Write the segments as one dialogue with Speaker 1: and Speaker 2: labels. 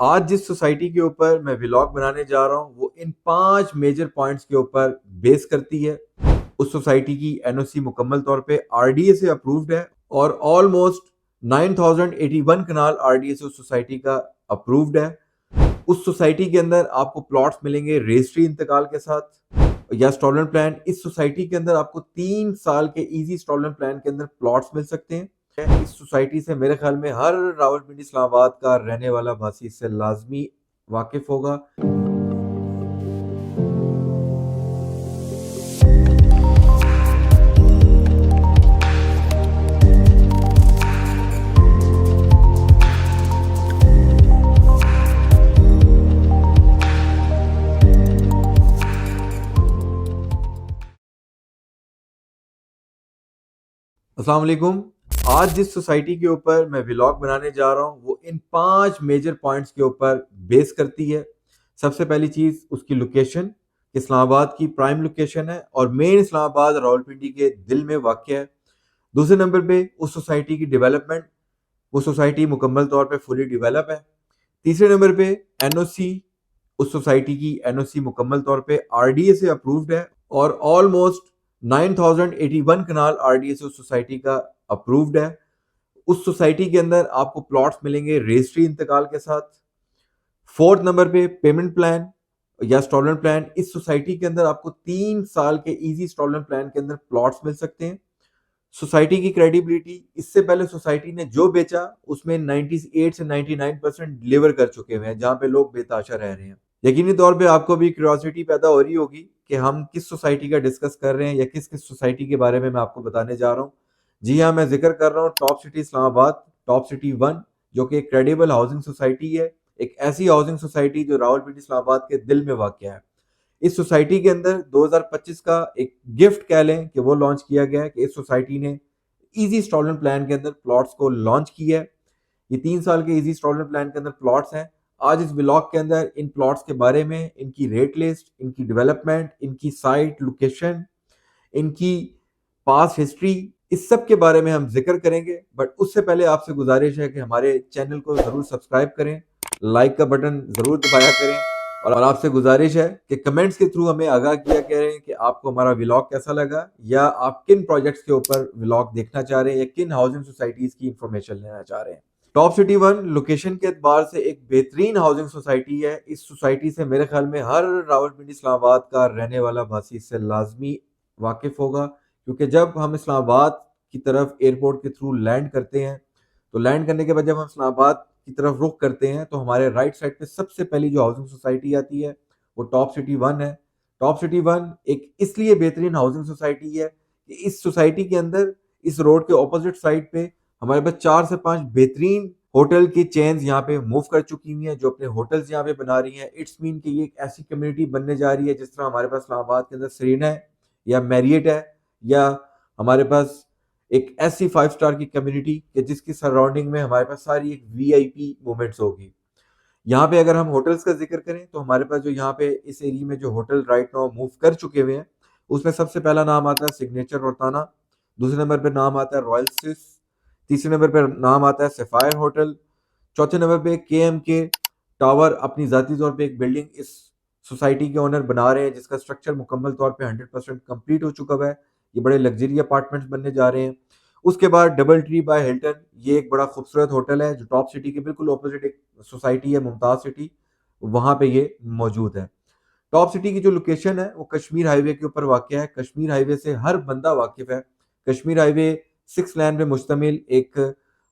Speaker 1: आज जिस सोसाइटी के ऊपर मैं व्लॉग बनाने जा रहा हूँ वो इन 5 मेजर पॉइंट्स के ऊपर बेस करती है। उस सोसाइटी की एनओसी मुकम्मल तौर पे आरडीए से अप्रूव्ड है और ऑलमोस्ट 9081 कनाल आरडीए से उस सोसाइटी का अप्रूव्ड है। उस सोसाइटी के अंदर आपको प्लॉट्स मिलेंगे रजिस्ट्री इंतकाल के साथ या इंस्टॉलमेंट प्लान। इस सोसाइटी के अंदर आपको 3 साल के इजी इंस्टॉलमेंट प्लान के अंदर प्लॉट्स मिल सकते हैं। इस सोसाइटी से मेरे ख्याल में हर रावलपिंडी इस्लामाबाद का रहने वाला वासी इससे लाजमी वाकिफ होगा। अस्सलाम वालेकुम। आज जिस सोसाइटी के ऊपर मैं व्लॉग बनाने जा रहा हूँ वो इन 5 मेजर पॉइंट्स के ऊपर बेस करती है। सबसे पहली चीज उसकी लोकेशन, इस्लामाबाद की प्राइम लोकेशन है और मेन इस्लामाबाद रावलपिंडी के दिल में वाक़ है। दूसरे नंबर पे उस सोसाइटी की डेवलपमेंट, वो सोसाइटी मुकम्मल तौर पे फुली डेवलप है। तीसरे नंबर पे एनओसी, उस सोसाइटी की एनओसी मुकम्मल तौर पे आरडीए से अप्रूव्ड है और ऑलमोस्ट 9081 कनाल आरडीए से उस सोसाइटी का अप्रूव्ड है। उस सोसाइटी के अंदर आपको प्लॉट्स मिलेंगे रजिस्ट्री इंतकाल के साथ। फोर्थ नंबर पे पेमेंट प्लान या इंस्टॉलमेंट प्लान। इस सोसाइटी के अंदर आपको 3 साल के इजी इंस्टॉलमेंट प्लान के अंदर प्लॉट्स मिल सकते हैं। सोसाइटी की क्रेडिबिलिटी, इससे पहले सोसाइटी ने जो बेचा उसमें 98 से 99% डिलीवर कर चुके हुए हैं, जहां पे लोग बेताशा रह रहे हैं। यकीनी तौर पे आपको भी क्यूरियोसिटी पैदा हो रही होगी कि हम किस सोसाइटी का डिस्कस कर रहे हैं या किस किस सोसाइटी के बारे में मैं आपको बताने जा रहा हूँ। जी हाँ, मैं जिक्र कर रहा हूँ top city Islamabad, top city 1, जो कि एक क्रेडिबल हाउसिंग सोसाइटी है। एक ऐसी हाउसिंग सोसाइटी जो रावलपिंडी इस्लामाबाद के दिल में वाक़ है। इस सोसाइटी के अंदर 2025 का एक गिफ्ट कह लें कि वो लॉन्च किया गया है कि इस सोसाइटी ने इजी इंस्टॉलमेंट प्लान के अंदर प्लॉट्स को लॉन्च किया है। ये 3 साल के इजी इंस्टॉलमेंट प्लान के अंदर प्लॉट्स हैं। आज इस ब्लॉग के अंदर इन प्लॉट्स के बारे में, इनकी रेट लिस्ट, इनकी डेवलपमेंट, इनकी साइट लोकेशन, इनकी पास्ट हिस्ट्री, इस सब के बारे में हम जिक्र करेंगे। बट उससे पहले आपसे गुजारिश है कि हमारे चैनल को जरूर सब्सक्राइब करें, लाइक का बटन जरूर दबाया करें और आपसे गुजारिश है कि कमेंट्स के थ्रू हमें आगाह किया करें कि आपको हमारा व्लॉग कैसा लगा या आप किन प्रोजेक्ट्स के ऊपर व्लॉग देखना चाह रहे हैं या किन हाउसिंग सोसाइटीज की इंफॉर्मेशन लेना चाह रहे हैं। टॉप सिटी 1 लोकेशन के एतबार से एक बेहतरीन हाउसिंग सोसाइटी है। इस सोसाइटी से मेरे ख्याल में हर रावलपिंडी इस्लामाबाद का रहने वाला वासी इससे लाजमी वाकिफ होगा, क्योंकि जब हम इस्लामाबाद की तरफ एयरपोर्ट के थ्रू लैंड करते हैं तो लैंड करने के बाद जब हम इस्लामाबाद की तरफ रुख करते हैं तो हमारे राइट साइड पे सबसे पहली जो हाउसिंग सोसाइटी आती है वो टॉप सिटी 1 है। टॉप सिटी 1 एक इसलिए बेहतरीन हाउसिंग सोसाइटी है कि इस सोसाइटी के अंदर इस रोड के ऑपोजिट साइड पे हमारे पास 4 से 5 बेहतरीन होटल की चेन्स यहाँ पे मूव कर चुकी हुई हैं, जो अपने होटल्स यहाँ पे बना रही हैं। इट्स मीन कि ये एक ऐसी कम्युनिटी बनने जा रही है जिस तरह हमारे पास इस्लामाबाद के अंदर सरीना है या मैरियट है या हमारे पास एक ऐसी 5 स्टार की कम्युनिटी कि जिसकी सराउंडिंग में हमारे पास सारी एक वीआईपी मूवमेंट्स होगी। यहाँ पे अगर हम होटल्स का जिक्र करें तो हमारे पास जो यहाँ पे इस एरिया में जो होटल राइट नाउ मूव कर चुके हुए हैं उसमें सबसे पहला नाम आता है सिग्नेचर रोताना, दूसरे नंबर पे नाम आता है रॉयल स्विस, तीसरे नंबर पे नाम आता है सफायर होटल, चौथे नंबर पे के टावर अपनी जाती तौर पे एक बिल्डिंग इस सोसाइटी के ओनर बना रहे हैं जिसका स्ट्रक्चर मुकम्मल तौर पे 100% कंप्लीट हो चुका हुआ है। ये बड़े लग्जरी अपार्टमेंट्स बनने जा रहे हैं। उसके बाद डबल ट्री बाय हिल्टन, ये एक बड़ा खूबसूरत होटल है जो टॉप सिटी के बिल्कुल ऑपोजिट एक सोसाइटी है मुमताज सिटी, वहां पे ये मौजूद है। टॉप सिटी की जो लोकेशन है वो कश्मीर हाईवे के ऊपर वाक़ है। कश्मीर हाईवे से हर बंदा वाकिफ है। कश्मीर हाईवे 6 लेन पे मुश्तमिल एक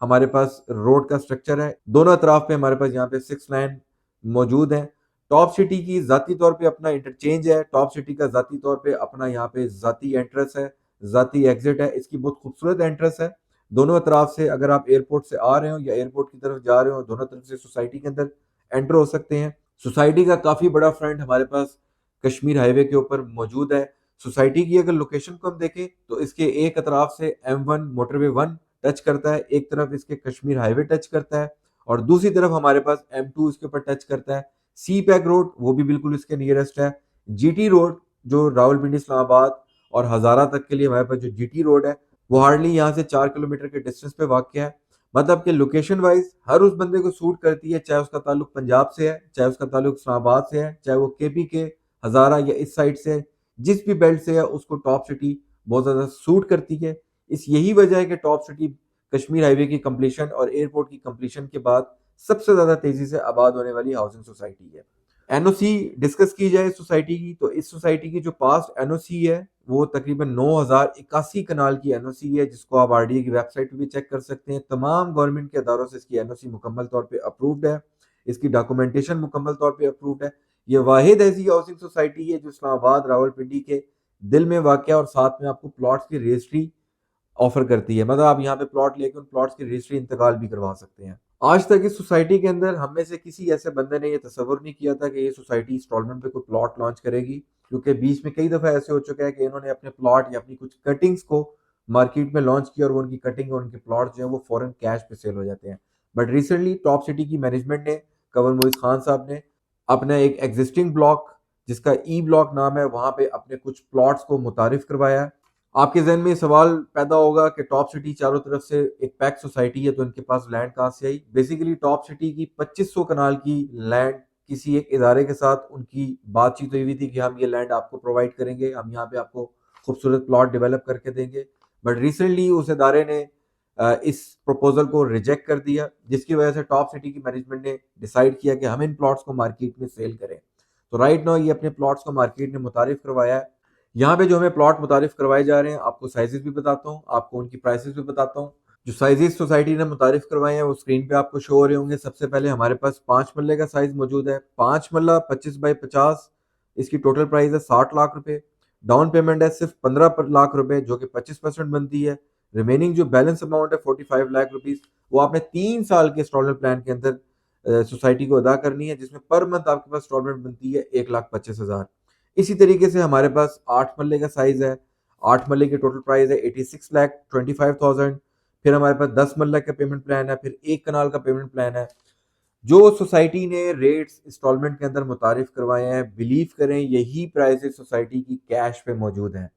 Speaker 1: हमारे पास रोड का स्ट्रक्चर है। दोनों अतराफ पे हमारे पास यहाँ पे 6 लेन मौजूद है। टॉप सिटी की जाती तौर पे अपना इंटरचेंज है, टॉप सिटी का जाती तौर पे अपना यहाँ पे जाती एंट्रेंस है, जाती एग्जिट है। इसकी बहुत खूबसूरत एंट्रेंस है। दोनों अतराफ से अगर आप एयरपोर्ट से आ रहे हो या एयरपोर्ट की तरफ जा रहे हो, दोनों तरफ से सोसाइटी के अंदर एंटर हो सकते हैं। सोसाइटी का काफी बड़ा फ्रंट हमारे पास कश्मीर हाईवे के ऊपर मौजूद है। सोसाइटी की अगर लोकेशन को हम देखें तो इसके एक तरफ से M1 मोटरवे 1 टच करता है, एक तरफ इसके कश्मीर हाईवे टच करता है और दूसरी तरफ हमारे पास M2 इसके ऊपर टच करता है। सी पैक रोड वो भी बिल्कुल इसके नियरेस्ट है। जीटी रोड जो रावलपिंडी इस्लामाबाद और हजारा तक के लिए हमारे पास जो जीटी रोड है वो हार्डली यहाँ से 4 किलोमीटर के डिस्टेंस पे वाक़ है। मतलब कि लोकेशन वाइज हर उस बंदे को सूट करती है, चाहे उसका ताल्लुक पंजाब से है, चाहे उसका ताल्लुक इस्लामाबाद से है, चाहे वो केपी के हजारा या इस साइड से है, जिस भी बेल्ट से है उसको टॉप सिटी बहुत ज़्यादा सूट करती है। इस यही वजह है कि टॉप सिटी कश्मीर हाईवे की कंप्लीशन और एयरपोर्ट की कंप्लीशन के बाद सबसे ज़्यादा तेज़ी से आबाद होने वाली हाउसिंग सोसाइटी है। एनओसी डिस्कस की जाए सोसाइटी की, तो इस सोसाइटी की जो पास्ट एनओसी है वो तकरीबन 9081 कनाल की एनओसी है, जिसको आप आरडीए की वेबसाइट पे भी चेक कर सकते हैं। तमाम गवर्नमेंट के अदारों से इसकी एनओसी मुकम्मल तौर पे अप्रूव्ड है, इसकी डॉक्यूमेंटेशन मुकम्मल तौर पे अप्रूव्ड है। ये वाहिद ऐसी हाउसिंग सोसाइटी है जो इस्लामाबाद रावलपिंडी के दिल में वाक़ है और साथ में आपको प्लॉट्स की रजिस्ट्री ऑफर करती है। मतलब आप यहाँ पे प्लॉट लेके उन प्लॉट्स की रजिस्ट्री इंतकाल भी करवा सकते हैं। आज तक इस सोसाइटी के अंदर हम में से किसी ऐसे बंदे ने ये तसव्वुर नहीं किया था कि ये सोसाइटी इंस्टॉलमेंट पे कोई प्लॉट लॉन्च करेगी, क्योंकि बीच में कई दफ़ा ऐसे हो चुका है कि इन्होंने अपने प्लॉट या अपनी कुछ कटिंग्स को मार्केट में लॉन्च किया और वो उनकी कटिंग और उनके प्लॉट जो है वो फॉरन कैश पे सेल हो जाते हैं। बट रिसेंटली टॉप सिटी की मैनेजमेंट ने, कंवर मोइज खान साहब ने, अपना एक एग्जिस्टिंग ब्लॉक जिसका ई ब्लॉक नाम है, वहां पे अपने कुछ प्लॉट्स को मुतारिफ करवाया। आपके जहन में सवाल पैदा होगा कि टॉप सिटी चारों तरफ से एक पैक सोसाइटी है, तो इनके पास लैंड कहाँ से आई? बेसिकली टॉप सिटी की 2500 कनाल की लैंड किसी एक इदारे के साथ उनकी बातचीत हुई थी कि हम ये लैंड आपको प्रोवाइड करेंगे, हम यहाँ पे आपको खूबसूरत प्लॉट डेवलप करके देंगे। बट रिसेंटली उस इदारे ने इस प्रपोजल को रिजेक्ट कर दिया, जिसकी वजह से टॉप सिटी की मैनेजमेंट ने डिसाइड किया कि हम इन प्लॉट्स को मार्केट में सेल करें। तो राइट नाउ ये अपने प्लॉट्स को मार्केट में मुतारिफ करवाया है। यहाँ पे जो हमें प्लॉट मुतारिफ करवाए जा रहे हैं, आपको साइजेस भी बताता हूँ, आपको उनकी प्राइसेस भी बताता हूँ। जो साइजेस सोसाइटी ने मुतारिफ करवाए हैं वो स्क्रीन पे आपको शो हो रहे होंगे। सबसे पहले हमारे पास 5 मरले का साइज मौजूद है। 5 मरला 25 बाई 50, इसकी टोटल प्राइस है 60 लाख रुपए। डाउन पेमेंट है सिर्फ 15 लाख रुपए, जो कि 25% बनती है। रिमेनिंग जो बैलेंस अमाउंट है 45 लाख रुपीज, वो आपने 3 साल के इंस्टॉलमेंट प्लान के अंदर सोसाइटी को अदा करनी है, जिसमें पर मंथ आपके पास इंस्टॉलमेंट बनती है 1,25,000। इसी तरीके से हमारे पास 8 मरले का साइज है। 8 मरले की टोटल प्राइस है 86,25,000। फिर हमारे पास 10 मरला का पेमेंट प्लान है, फिर 1 कनाल का पेमेंट प्लान है। जो सोसाइटी ने रेट्स इंस्टॉलमेंट के अंदर मुतारिफ करवाए हैं, बिलीव करें यही प्राइसेस सोसाइटी की कैश पे मौजूद हैं।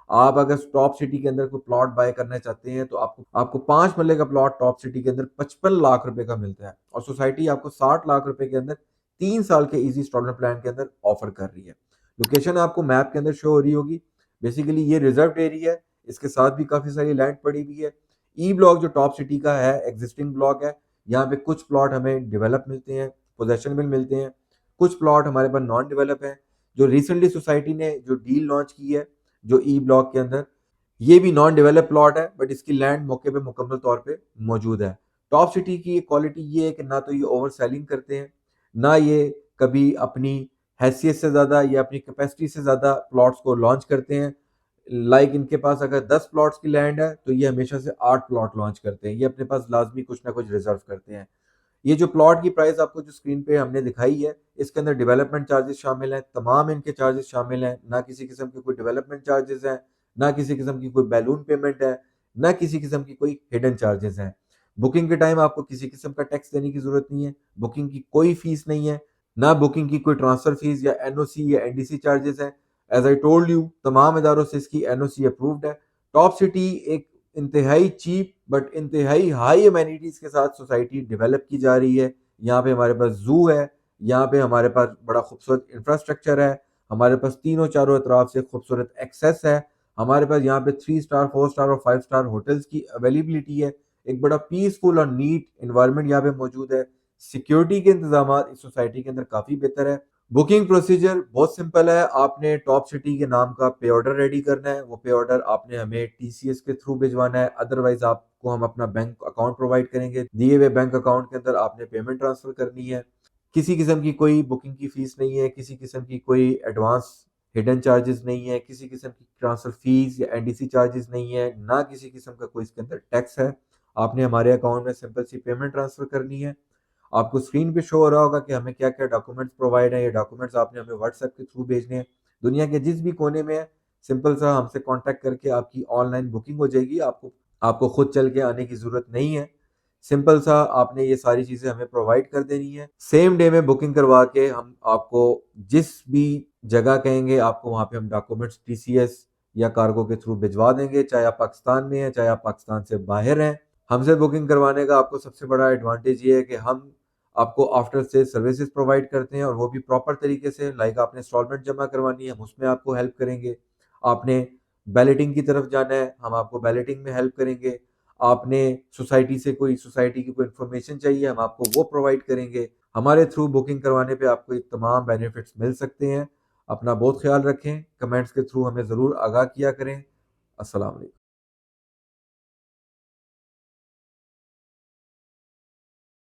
Speaker 1: आप अगर टॉप सिटी के अंदर कोई प्लॉट बाय करना चाहते हैं तो आपको 5 मरले का प्लॉट टॉप सिटी के अंदर 55 लाख रुपए का मिलता है, और सोसाइटी आपको 60 लाख रुपए के अंदर 3 साल के इजी इंस्टॉलमेंट प्लान के अंदर ऑफर कर रही है। लोकेशन आपको मैप के अंदर शो हो रही होगी। बेसिकली ये रिजर्व एरिया है, इसके साथ भी काफी सारी लैंड पड़ी हुई है। ई ब्लॉक जो टॉप सिटी का है एग्जिस्टिंग ब्लॉक है। यहाँ पे कुछ प्लॉट हमें डेवलप मिलते हैं, पोजेशन में मिलते हैं, कुछ प्लॉट हमारे पास नॉन डेवलप है। जो रिसेंटली सोसाइटी ने जो डील लॉन्च की है जो ई ब्लॉक के अंदर, ये भी नॉन डेवलप प्लॉट है, बट इसकी लैंड मौके पे मुकम्मल तौर पे मौजूद है। टॉप सिटी की क्वालिटी ये है कि ना तो ये ओवर सेलिंग करते हैं, ना ये कभी अपनी हैसियत से ज़्यादा या अपनी कैपेसिटी से ज़्यादा प्लॉट्स को लॉन्च करते हैं। लाइक इनके पास अगर 10 प्लॉट्स की लैंड है तो ये हमेशा से 8 प्लॉट लॉन्च करते हैं। ये अपने पास लाजमी कुछ ना कुछ रिजर्व करते हैं। ये जो प्लॉट की प्राइस आपको जो स्क्रीन पे हमने दिखाई है, इसके अंदर डेवलपमेंट चार्जेस शामिल हैं, तमाम इनके चार्जेस शामिल हैं। ना किसी किस्म के कोई डेवलपमेंट चार्जेस हैं, ना किसी किस्म की कोई बैलून पेमेंट है, ना किसी किस्म की कोई हिडन चार्जेस हैं। बुकिंग के टाइम आपको किसी किस्म का टैक्स देने की जरूरत नहीं है, बुकिंग की कोई फीस नहीं है, ना बुकिंग की कोई ट्रांसफर फीस या एनओसी या एनडीसी चार्जेस हैं। एज आई टोल्ड यू, तमाम इदारों से इसकी एनओसी अप्रूव्ड है। टॉप सिटी एक इंतहाई चीप बट इंतहाई हाई अमेनिटीज के साथ सोसाइटी डेवलप की जा रही है। यहाँ पे हमारे पास जू है, यहाँ पे हमारे पास बड़ा खूबसूरत इंफ्रास्ट्रक्चर है, हमारे पास तीनों चारों तरफ से खूबसूरत एक्सेस है, हमारे पास यहाँ पे 3 स्टार 4 स्टार और 5 स्टार होटल्स की अवेलेबिलिटी है। एक बड़ा पीसफुल और नीट इन्वायरमेंट यहाँ पे मौजूद है। सिक्योरिटी के इंतजाम इस सोसाइटी के अंदर काफ़ी बेहतर है। बुकिंग प्रोसीजर बहुत सिंपल है। आपने टॉप सिटी के नाम का पे ऑर्डर रेडी करना है। वो पे ऑर्डर आपने हमें टीसीएस के थ्रू भिजवाना है, अदरवाइज आपको हम अपना बैंक अकाउंट प्रोवाइड करेंगे। दिए हुए बैंक अकाउंट के अंदर आपने पेमेंट ट्रांसफर करनी है। किसी किस्म की कोई बुकिंग की फीस नहीं है, किसी किस्म की कोई एडवांस हिडन चार्जेस नहीं है, किसी किस्म की ट्रांसफर फीस या एनडीसी चार्जेस नहीं है, ना किसी किस्म का कोई इसके अंदर टैक्स है। आपने हमारे अकाउंट में सिंपल सी पेमेंट ट्रांसफर करनी है। आपको स्क्रीन पे शो हो रहा होगा कि हमें क्या क्या डॉक्यूमेंट्स प्रोवाइड है। ये डॉक्यूमेंट्स आपने हमें व्हाट्सएप के थ्रू भेजने हैं। दुनिया के जिस भी कोने में है, सिंपल सा हमसे कांटेक्ट करके आपकी ऑनलाइन बुकिंग हो जाएगी। आपको आपको खुद चल के आने की जरूरत नहीं है। सिंपल सा आपने ये सारी चीजें हमें प्रोवाइड कर देनी है। सेम डे में बुकिंग करवा के हम आपको जिस भी जगह कहेंगे आपको वहां पे हम डॉक्यूमेंट्स टीसीएस या कार्गो के थ्रू भिजवा देंगे, चाहे आप पाकिस्तान में हैं चाहे आप पाकिस्तान से बाहर हैं। हमसे बुकिंग करवाने का आपको सबसे बड़ा एडवांटेज ये है कि हम आपको आफ्टर स्टे सर्विसेज प्रोवाइड करते हैं और वो भी प्रॉपर तरीके से। लाइक आपने इंस्टॉलमेंट जमा करवानी है, हम उसमें आपको हेल्प करेंगे। आपने बैलेटिंग की तरफ जाना है, हम आपको बैलेटिंग में हेल्प करेंगे। आपने सोसाइटी की कोई इन्फॉर्मेशन चाहिए, हम आपको वो प्रोवाइड करेंगे। हमारे थ्रू बुकिंग करवाने पे आपको ये तमाम बेनिफिट्स मिल सकते हैं। अपना बहुत ख्याल रखें, कमेंट्स के थ्रू हमें ज़रूर आगाह किया करें। अस्सलाम वालेकुम।